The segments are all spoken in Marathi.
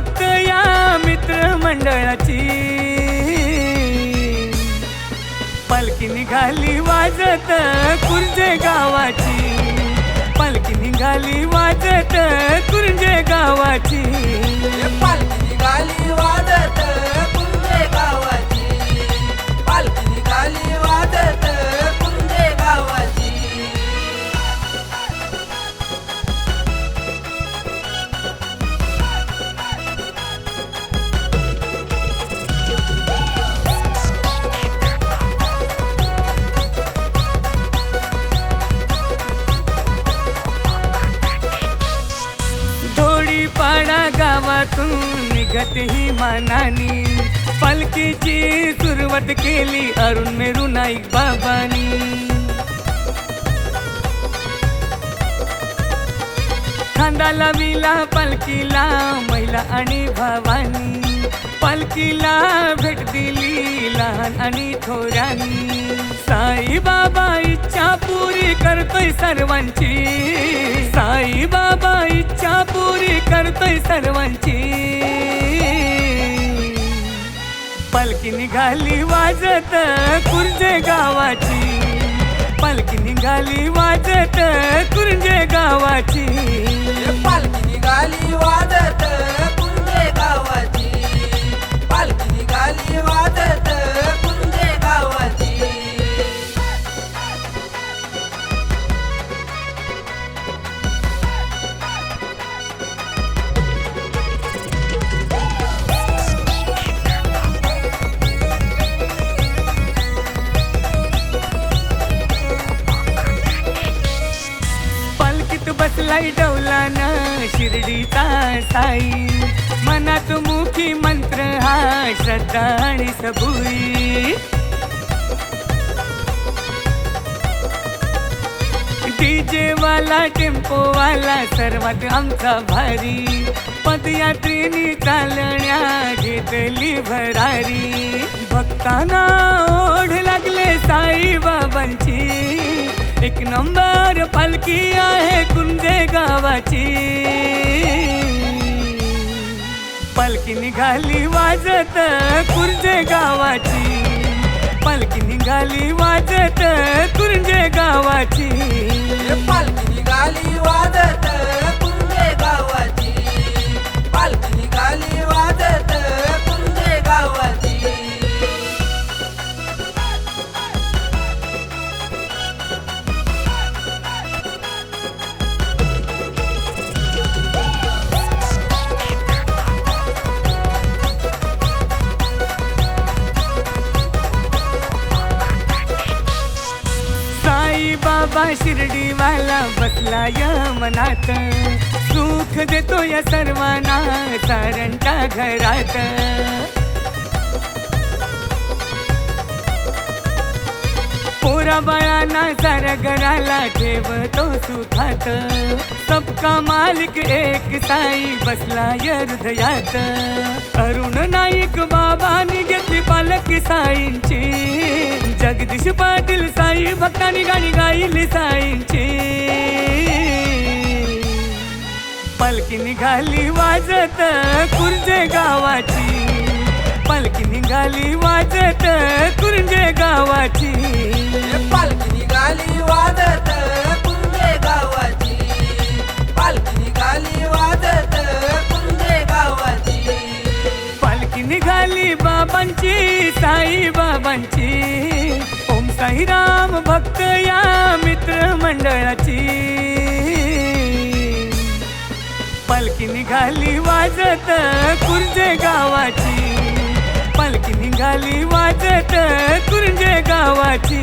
भक्त या मित्र मंडळाची पालखी निघाली वाजत कुर्जे गावाची पालखी निघाली वाजत कुर्जे गावाची पालखी निघाली वाजत कुंजे गावाची पालखी निघाली वाजत कुंजे गावाची पाडा गावातून निघत ही मानानी पालखीची सुरुवात केली अरुण मेरू नाईक बाबांनी खांदाला विला पालखीला महिला आणि भावानी पालखीला भेट दिली लहान आणि थोरांनी साई बाबा इच्छा पुरी करतोय सर्वांची साई बाबा इच्छा पुरी करतोय सर्वांची पालखी निघाली वाजत कुर्जे गावाची पालखी निघाली वाजत कुर्जे गावाची पालखी निघाली वाजत कुंजे गावाची पालखी निघाली वाजत कुंजे गावाची बसलाई डौलाना शिर्डीचा साई मनात मुखी मंत्र हा श्रद्धा आणि सबुरी डीजे वाला टेम्पो वाला सर्वात आमचा भारी पदयात्रीनी चालण्या घेतली भरारी भक्तांना ओढ लागले साई बाबांची एक नंबर पालखी आहे कुंजे गावाची पालखी निघाली वाजत कुर्जे गावाची पालखी निघाली वाजत कुर्जे गावाची पालखी निघाली वाजत कुंजे गावाची पालखी निघाली वाजत कुंजे गावाची बाबा शिर्डी वाला बसला या मनात सुख देतो या सर्वांना सारंच्या घरात पोरा बाळांना साऱ्या घराला ठेवतो सुखात सबका मालिक एक साई बसला या हृदयात अरुण नाईक बाबांनी घेतली पालखी साईंची जगदीश पाटील साई भक्तांनी गाणी गायली साईंची पालखी निघाली वाजत कुर्जे गावाची पालखी निघाली वाजत कुर्जे गावाची पालखी निघाली वाजत कुंजे गावाची पालखी निघाली वाजत कुंजे गावाची पालखी निघाली बाबांची साई बाबांची ओम साईराम भक्त या मित्र मंडळाची पालखी निघाली वाजत कुर्जे गावाची पालखी निघाली वाजत कुर्जे गावाची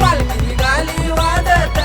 पालखी निघाली वाजत